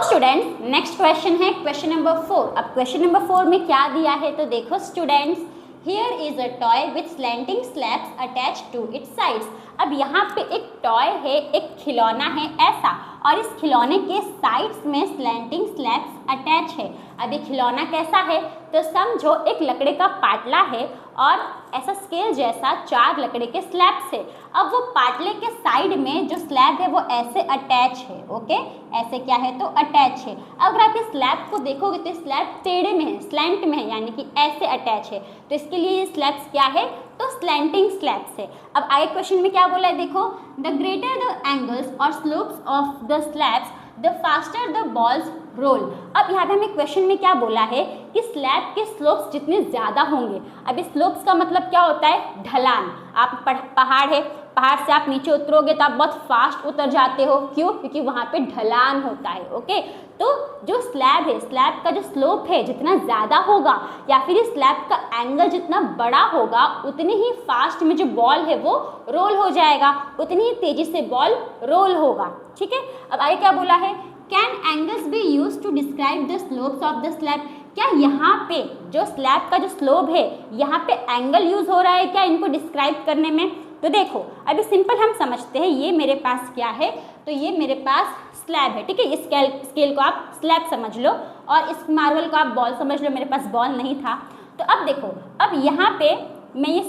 Students next question है question number 4। अब question number 4 में क्या दिया है तो देखो students, here is a toy with slanting slabs attach to its sides. अब यहाँ पे एक टॉय है, एक खिलौना है ऐसा, और इस खिलौने के साइड्स में स्लैंटिंग स्लैब्स अटैच है। अब ये खिलौना कैसा है तो समझो एक लकड़े का पाटला है और ऐसा स्केल जैसा 4 लकड़े के स्लैब्स है। अब वो पाटले के साइड में जो स्लैब है वो ऐसे अटैच है, ओके, ऐसे क्या है तो अटैच है। अगर आप इस स्लैब को देखोगे तो स्लैब टेढ़े में है, स्लैंट में है, यानी कि ऐसे अटैच है, तो इसके लिए ये स्लैब्स क्या है तो स्लैंटिंग स्लैब्स है। अब आगे क्वेश्चन में क्या बोला है देखो, द ग्रेटर द एंगल्स और slopes of the slabs the faster the balls roll. अब यहाँ पे हमें क्वेश्चन में क्या बोला है कि स्लैब के स्लोप्स जितने ज़्यादा होंगे। अब इस स्लोप्स का मतलब क्या होता है, ढलान। आप पहाड़ है, पहाड़ से आप नीचे उतरोगे तो आप बहुत फास्ट उतर जाते हो, क्यों, क्योंकि वहाँ पे ढलान होता है, ओके। तो जो स्लैब है, स्लैब का जो स्लोप है जितना ज़्यादा होगा या फिर इस स्लैब का एंगल जितना बड़ा होगा उतनी ही फास्ट में जो बॉल है वो रोल हो जाएगा, उतनी ही तेज़ी से बॉल रोल होगा, ठीक है। अब आगे क्या बोला है, can angles be use to describe the slopes of the slab. क्या यहाँ पे जो स्लैब का जो स्लोप है यहाँ पे एंगल यूज हो रहा है क्या इनको डिस्क्राइब करने में। तो देखो अभी सिंपल हम समझते हैं, ये मेरे पास क्या है तो ये मेरे पास स्लैब है, ठीक है। इस स्केल को आप स्लैब समझ लो और इस मार्बल को आप बॉल समझ लो, मेरे पास बॉल नहीं था। तो अब देखो, अब यहाँ पे मैं ये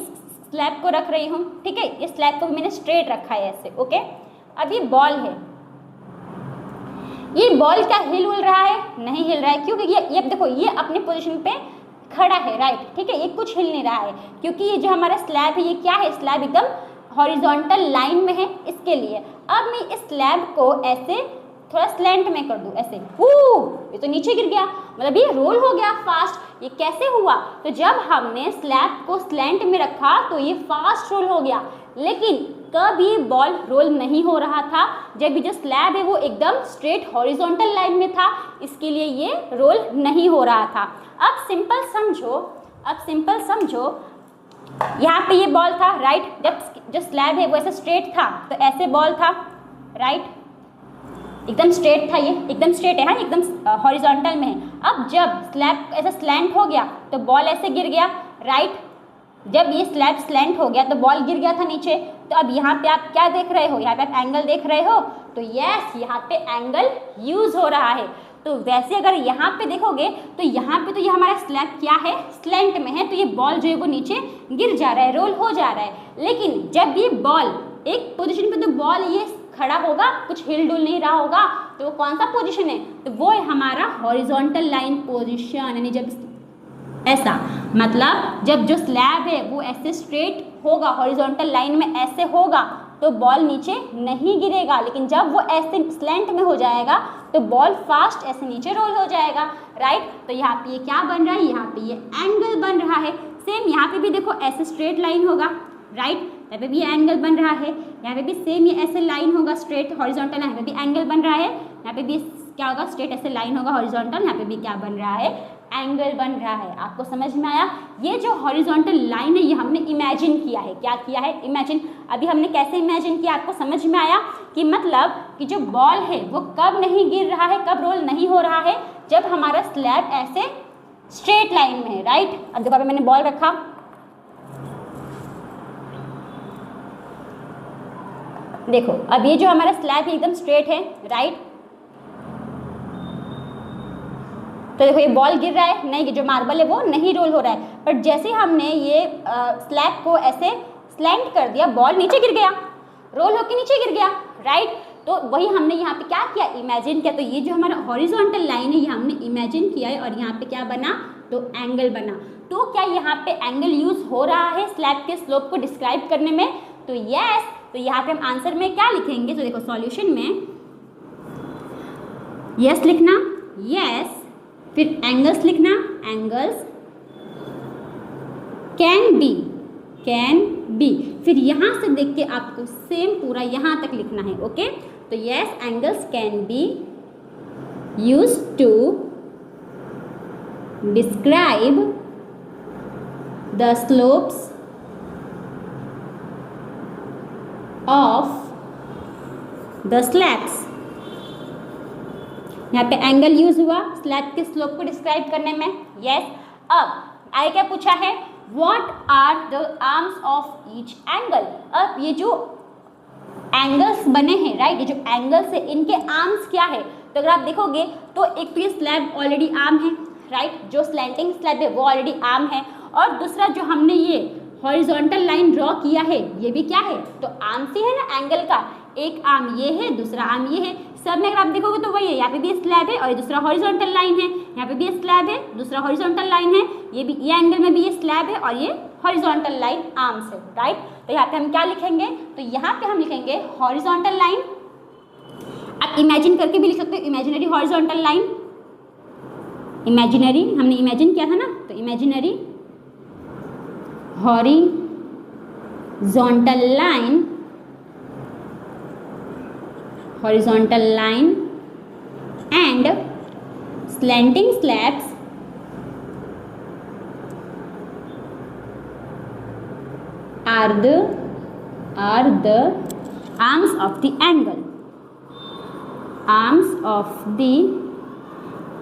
स्लैब को रख रही हूँ, ठीक है, इस स्लैब को मैंने स्ट्रेट रखा है ऐसे, ओके। अब ये बॉल है, ये बॉल क्या हिल रहा है, नहीं हिल रहा है, क्योंकि ये देखो ये अपने पोजीशन पे खड़ा है, राइट, ठीक है, ये कुछ हिल नहीं रहा है, क्योंकि ये जो हमारा स्लैब है ये क्या है, स्लैब एकदम हॉरिजॉन्टल लाइन में है, इसके लिए। अब मैं इस स्लैब को ऐसे थोड़ा स्लैंट में कर दूं, ऐसे ये तो नीचे गिर गया, मतलब ये रोल हो गया फास्ट। ये कैसे हुआ, तो जब हमने स्लैब को स्लैंट में रखा तो ये फास्ट रोल हो गया, लेकिन कभी बॉल रोल नहीं हो रहा था जब जो स्लैब है वो एकदम स्ट्रेट हॉरिजॉन्टल लाइन में था, इसके लिए ये रोल नहीं हो रहा था। अब सिंपल समझो, यहाँ पे ये बॉल था, राइट, जब जो स्लैब है वो ऐसे स्ट्रेट था तो ऐसे बॉल था, राइट, एकदम स्ट्रेट था, ये एकदम स्ट्रेट है, हाँ, एकदम हॉरिजॉन्टल में है। अब जब स्लैब ऐसा स्लैंट हो गया तो बॉल ऐसे गिर गया, राइट, जब ये स्लैब स्लैंट हो गया तो बॉल गिर गया था नीचे। तो अब यहाँ पे आप क्या देख रहे हो, यहाँ पे आप एंगल देख रहे हो, तो यस यहाँ पे एंगल यूज हो रहा है। तो वैसे अगर यहाँ पे देखोगे तो यहाँ पे तो ये हमारा स्लैब क्या है, स्लैंट में है, तो ये बॉल जो है वो नीचे गिर जा रहा है, रोल हो जा रहा है। लेकिन जब ये बॉल एक पोजीशन पे, तो बॉल ये खड़ा होगा, कुछ हिल डुल नहीं रहा होगा, तो वो कौन सा पोजीशन है, तो वो है हमारा हॉरिजॉन्टल लाइन पोजीशन, यानी जब ऐसा, मतलब जब जो स्लैब है वो ऐसे स्ट्रेट होगा, हॉरिजॉन्टल लाइन में ऐसे होगा तो बॉल नीचे नहीं गिरेगा, लेकिन जब वो ऐसे स्लैंट में हो जाएगा तो बॉल फास्ट ऐसे नीचे रोल हो जाएगा, राइट। तो यहाँ पे ये क्या बन रहा है, यहाँ पे ये एंगल बन रहा है। सेम यहाँ पे भी देखो ऐसे स्ट्रेट लाइन होगा, राइट, यहाँ पे भी एंगल बन रहा है, यहाँ पे भी सेम ये ऐसे लाइन होगा स्ट्रेट हॉरिजॉन्टल, यहाँ पे भी एंगल बन रहा है, यहाँ पे भी क्या होगा, स्ट्रेट ऐसे लाइन होगा हॉरिजॉन्टल, यहाँ पे भी क्या बन रहा है, एंगल बन रहा है। आपको समझ में आया, ये जो हॉरिजॉन्टल लाइन है ये हमने इमेजिन किया है, क्या किया है, इमेजिन। अभी हमने कैसे इमेजिन किया, आपको समझ में आया कि मतलब कि जो बॉल है वो कब नहीं गिर रहा है, कब रोल नहीं हो रहा है, जब हमारा स्लैब ऐसे स्ट्रेट लाइन में है, राइट। अब देखो अभी मैंने बॉल रखा, देखो अब ये जो हमारा स्लैब है एकदम स्ट्रेट है, राइट, तो देखो ये बॉल गिर रहा है, नहीं, जो मार्बल है वो नहीं रोल हो रहा है, बट जैसे हमने ये स्लैब को ऐसे स्लैंट कर दिया, बॉल नीचे गिर गया, रोल होके नीचे गिर गया, राइट। तो वही हमने यहाँ पे क्या किया, इमेजिन किया। तो ये जो हमारा हॉरिजॉन्टल लाइन है ये हमने इमेजिन किया है और यहाँ पे क्या बना, तो एंगल बना। तो क्या यहाँ पे एंगल यूज हो रहा है स्लैब के स्लोप को डिस्क्राइब करने में, तो यस। तो यहाँ पे हम आंसर में क्या लिखेंगे, तो देखो सॉल्यूशन में यस लिखना, यस, फिर एंगल्स लिखना, एंगल्स कैन बी, फिर यहाँ से देख के आपको सेम पूरा यहाँ तक लिखना है, ओके। तो yes, angles can be use to describe the slopes of the slabs. यहाँ पे एंगल यूज हुआ स्लैब के स्लोप को डिस्क्राइब करने में। यस। अब आगे क्या पूछा है, what are the arms of each angle. अब ये जो एंगल्स बने हैं, राइट, ये जो एंगल्स है इनके आर्म्स क्या है। तो अगर आप देखोगे तो एक तो ये स्लैब ऑलरेडी आर्म है, राइट, जो स्लैंटिंग स्लैब है वो ऑलरेडी आर्म है, और दूसरा जो हमने ये हॉरिजॉन्टल लाइन ड्रॉ किया है ये भी क्या है, तो आर्म से है ना एंगल का। एक आर्म ये है, दूसरा आर्म ये है, सब में अगर आप देखोगे तो वही है। यहाँ पे भी स्लैब है और ये दूसरा हॉरिजॉन्टल लाइन है, यहाँ पे भी स्लैब है, दूसरा हॉरिजॉन्टल लाइन है, ये भी ये एंगल में भी ये स्लैब है और ये हॉरिजॉन्टल लाइन आर्म से, राइट। तो यहाँ पे हम क्या लिखेंगे, तो यहाँ पे हम लिखेंगे हॉरिजॉन्टल लाइन। आप इमेजिन करके भी लिख सकते हो, इमेजिनरी हॉरिजॉन्टल लाइन, इमेजिनरी हमने इमेजिन किया था ना, तो imaginary horizontal line, horizontal line and slanting slabs are the arms of the angle, arms of the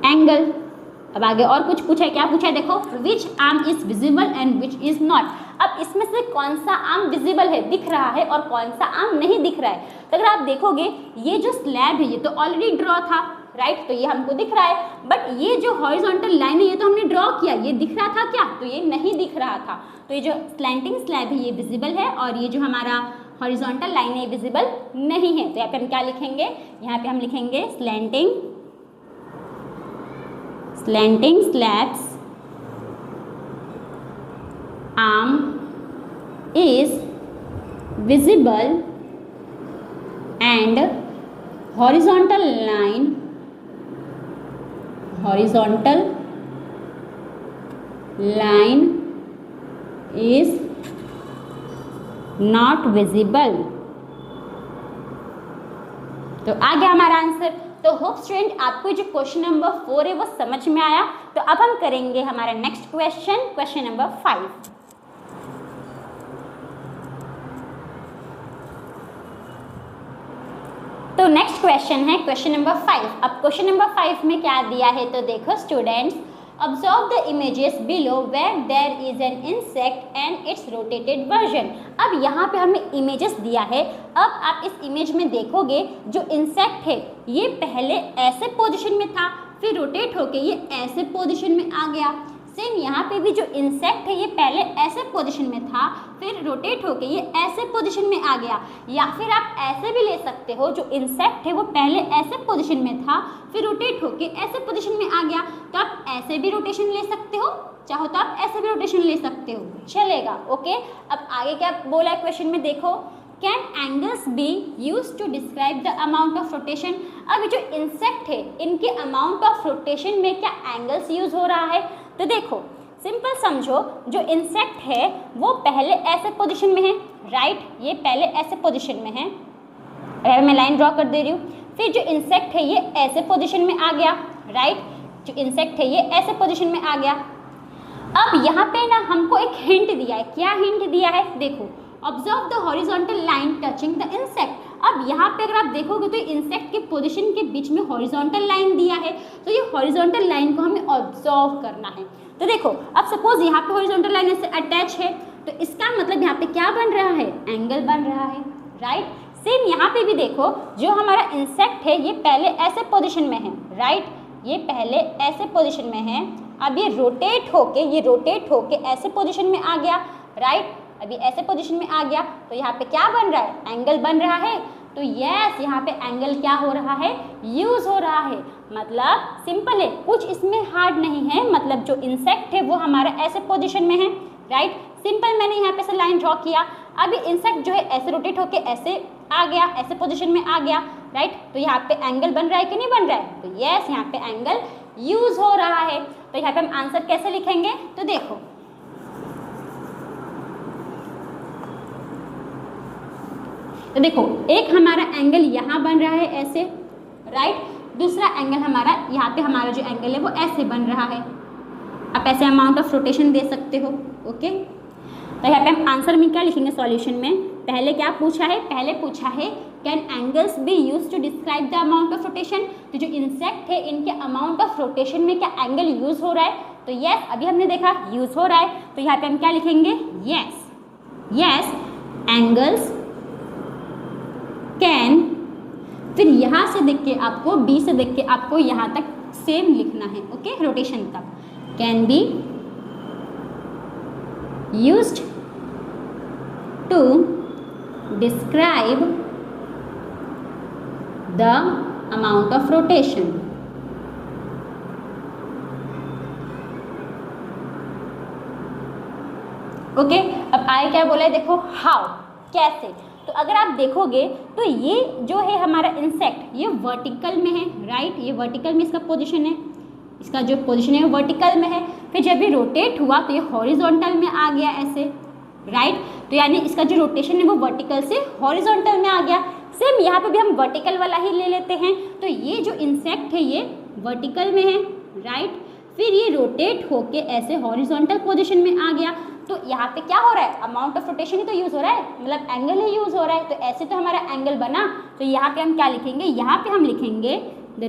angle। अब आगे और कुछ पूछा है, क्या पूछा है देखो, which arm is visible and which is not. अब इसमें से कौन सा आर्म विजिबल है, दिख रहा है, और कौन सा आर्म नहीं दिख रहा है। तो अगर आप देखोगे ये जो स्लैब है ये तो ऑलरेडी ड्रॉ था, राइट, तो ये हमको दिख रहा है, बट ये जो हॉरिजॉन्टल लाइन है ये तो हमने ड्रॉ किया, ये दिख रहा था क्या, तो ये नहीं दिख रहा था। तो ये जो स्लैंटिंग स्लैब है ये विजिबल है और ये जो हमारा हॉरिजॉन्टल लाइन है विजिबल नहीं है। तो यहाँ पे हम क्या लिखेंगे, यहाँ पे हम लिखेंगे slanting slabs arm is visible and horizontal line is not visible। तो आ गया हमारा आंसर। तो होप स्टूडेंट आपको जो क्वेश्चन नंबर 4 है वो समझ में आया। तो अब हम करेंगे हमारा नेक्स्ट क्वेश्चन नंबर 5। तो नेक्स्ट क्वेश्चन है क्वेश्चन नंबर 5। अब क्वेश्चन नंबर 5 में क्या दिया है, तो देखो students, observe the images below where there is an insect and its rotated version. अब यहाँ पे हमें इमेजेस दिया है। अब आप इस इमेज में देखोगे जो इंसेक्ट है ये पहले ऐसे पोजीशन में था, फिर रोटेट होके ये ऐसे पोजीशन में आ गया। सेम यहाँ पे भी जो इंसेक्ट है ये पहले ऐसे पोजीशन में था, फिर रोटेट होके ये ऐसे पोजीशन में आ गया। या फिर आप ऐसे भी ले सकते हो, जो इंसेक्ट है वो पहले ऐसे पोजीशन में था, फिर रोटेट होके ऐसे पोजीशन में आ गया। तो आप ऐसे भी रोटेशन ले सकते हो, चाहो तो आप ऐसे भी रोटेशन ले सकते हो, चलेगा। ओके, अब आगे क्या बोला है क्वेश्चन में देखो, can angles be use to describe the amount of rotation. अब जो इंसेक्ट है इनके अमाउंट ऑफ रोटेशन में क्या एंगल्स यूज हो रहा है। तो देखो सिंपल समझो, जो इंसेक्ट है वो पहले ऐसे पोजीशन में है, राइट, ये पहले ऐसे पोजीशन में है, अगर मैं लाइन ड्रॉ कर दे रही हूँ। फिर जो इंसेक्ट है ये ऐसे पोजीशन में आ गया, राइट, जो इंसेक्ट है ये ऐसे पोजीशन में आ गया। अब यहाँ पे ना हमको एक हिंट दिया है। क्या हिंट दिया है, देखो, observe the horizontal line touching the insect. अब यहाँ पे अगर आप देखोगे तो इंसेक्ट के पोजीशन के बीच में हॉरिजॉन्टल लाइन दिया है, तो ये हॉरिजॉन्टल लाइन को हमें ऑब्जर्व करना है। तो देखो अब सपोज यहाँ पे हॉरिजॉन्टल लाइन ऐसे अटैच है, तो इसका मतलब यहाँ पे क्या बन रहा है, एंगल बन रहा है, राइट। सेम यहाँ पे भी देखो, जो हमारा इंसेक्ट है ये पहले ऐसे पोजिशन में है, राइट, ये पहले ऐसे पोजिशन में है। अब ये रोटेट होके ऐसे पोजिशन में आ गया, राइट, अभी ऐसे पोजीशन में आ गया। तो यहाँ पे क्या बन रहा है, एंगल बन रहा है। तो यस, यहाँ पे एंगल क्या हो रहा है, यूज हो रहा है। मतलब सिंपल है, कुछ इसमें हार्ड नहीं है। मतलब जो इंसेक्ट है वो हमारा ऐसे पोजीशन में है, राइट, सिंपल। मैंने यहाँ पे से लाइन ड्रॉ किया, अभी इंसेक्ट जो है ऐसे रोटेट होके ऐसे आ गया, ऐसे पोजीशन में आ गया, राइट। तो यहाँ पे एंगल बन रहा है कि नहीं बन रहा है, तो यस, यहाँ पे एंगल यूज हो रहा है। तो यहाँ पे हम आंसर कैसे लिखेंगे, तो देखो, तो देखो एक हमारा एंगल यहाँ बन रहा है ऐसे, राइट, दूसरा एंगल हमारा यहाँ पे, हमारा जो एंगल है वो ऐसे बन रहा है। आप ऐसे अमाउंट ऑफ रोटेशन दे सकते हो, ओके। तो यहाँ पे हम आंसर में क्या लिखेंगे, सॉल्यूशन में पहले क्या पूछा है, पहले पूछा है can angles be use to describe the amount of rotation. तो जो इंसेक्ट है इनके अमाउंट ऑफ रोटेशन में क्या एंगल यूज हो रहा है? तो यस, अभी हमने देखा यूज हो रहा है, तो यहाँ पे हम क्या लिखेंगे? यस, यस एंगल्स कैन, फिर यहाँ से देख के आपको, बी से देख के आपको यहाँ तक सेम लिखना है, ओके, रोटेशन तक, can be used to describe the amount of rotation. Okay, अब आगे क्या बोला है देखो, हाउ, कैसे। तो अगर आप देखोगे तो ये जो है हमारा इंसेक्ट ये वर्टिकल में है, राइट, ये वर्टिकल में इसका पोजीशन है, इसका जो पोजीशन है वो वर्टिकल में है। फिर जब ये रोटेट हुआ तो ये हॉरिजॉन्टल में आ गया ऐसे, राइट, तो यानी इसका जो रोटेशन है वो वर्टिकल से हॉरिजॉन्टल में आ गया। सेम यहाँ पे भी हम वर्टिकल वाला ही ले लेते हैं, तो ये जो इंसेक्ट है ये वर्टिकल में है, राइट, फिर ये रोटेट होके ऐसे हॉरिजॉन्टल पोजीशन में आ गया। तो यहाँ पे क्या हो रहा है? अमाउंट ऑफ रोटेशन ही तो यूज हो रहा है, मतलब एंगल ही यूज हो रहा है, तो ऐसे तो हमारा एंगल बना। तो यहाँ पे हम क्या लिखेंगे? यहाँ पे हम लिखेंगे the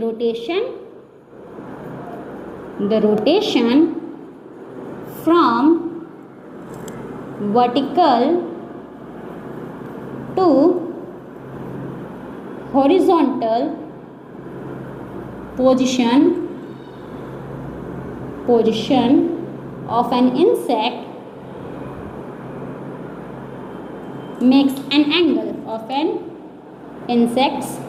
rotation from vertical to horizontal position of an insect makes an angle of an insects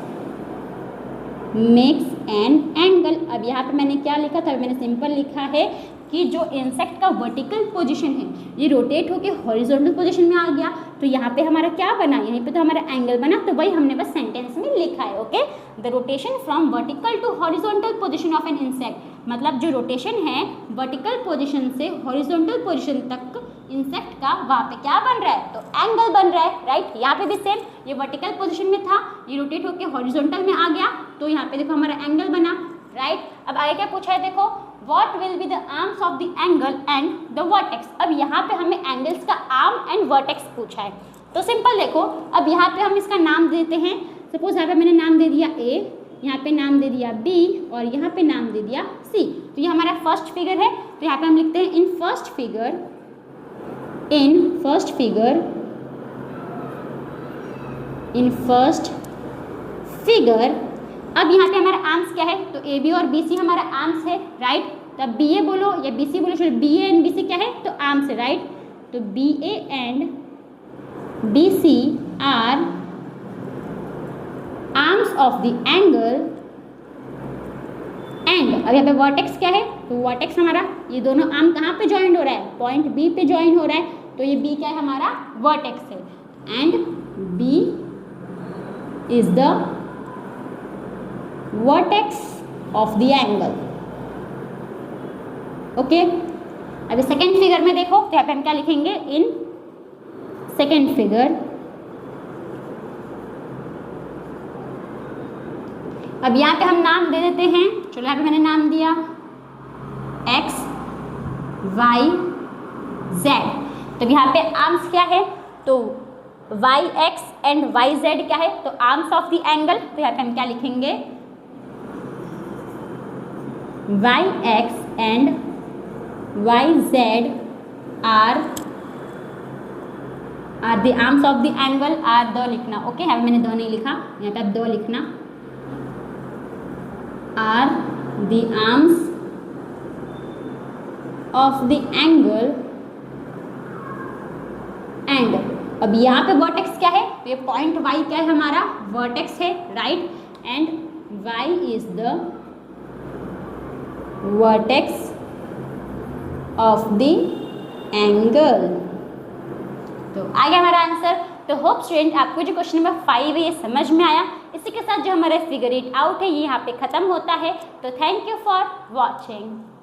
makes an angle। अब यहाँ पे मैंने क्या लिखा था? मैंने सिंपल लिखा है कि जो इंसेक्ट का वर्टिकल पोजीशन है ये रोटेट होके हॉरिजॉन्टल पोजीशन में आ गया, तो यहाँ पे हमारा क्या बना? यहीं पे तो हमारा एंगल बना, तो वही हमने बस सेंटेंस में लिखा है, okay. The rotation from vertical to horizontal position of an insect, मतलब जो रोटेशन है वर्टिकल पोजीशन से हॉरिजॉन्टल पोजीशन तक इंसेक्ट का, वहाँ पे क्या बन रहा है? तो एंगल बन रहा है, राइट। यहाँ पे भी सेम, ये वर्टिकल पोजीशन में था, ये रोटेट होके हॉरिजॉन्टल में आ गया, तो यहाँ पे देखो हमारा एंगल बना, राइट। अब आगे क्या पूछा है देखो, What will be the arms of the angle and the vertex। अब यहाँ पे हमें एंगल्स का आर्म एंड वर्टेक्स पूछा है, तो सिंपल देखो, अब यहाँ पे हम इसका नाम देते हैं। सपोज यहाँ पे मैंने नाम दे दिया A, यहाँ पे नाम दे दिया B और यहाँ पे नाम दे दिया C। तो ये हमारा फर्स्ट फिगर है, तो यहाँ पे हम लिखते हैं इन फर्स्ट फिगर। अब यहाँ पे हमारा आर्म्स क्या है? तो ए बी और बी सी हमारा आर्म्स है, राइट। तब बी ए बोलो या बी सी बोलो, b a and b c क्या है? तो आर्म्स है, राइट। तो b a and b c are arms of the angle and. अब यहाँ पे वर्टेक्स क्या है? तो वर्टेक्स हमारा ये दोनों आर्म कहाँ पे ज्वाइन हो रहा है? पॉइंट बी पे ज्वाइन हो रहा है, तो ये बी क्या है? हमारा वर्टेक्स है, and b is the vertex of the angle, okay. अभी सेकेंड फिगर में देखो, तो यहाँ पे हम क्या लिखेंगे? इन सेकेंड फिगर, अब यहाँ पे हम नाम दे देते हैं, चलो यहाँ पे मैंने नाम दिया x y z। तो यहाँ पे आर्म्स क्या है? तो y x and y z क्या है? तो आर्म्स ऑफ द एंगल। तो यहाँ पे हम क्या लिखेंगे? y x and y z are the arms of the angle are the लिखना, ओके। यहाँ पे मैंने दो नहीं लिखा, यहाँ पे आप दो लिखना, are the arms of the angle and। अब यहाँ पे वर्टेक्स क्या है? तो ये पॉइंट y क्या है? हमारा वर्टेक्स है, right, and y is the vertex of the angle. तो आ गया हमारा आंसर। तो होप स्टूडेंट आपको जो क्वेश्चन नंबर 5 है ये समझ में आया। इसी के साथ जो हमारा फिगर इट आउट है ये यहाँ पे ख़त्म होता है। तो थैंक यू फॉर वॉचिंग।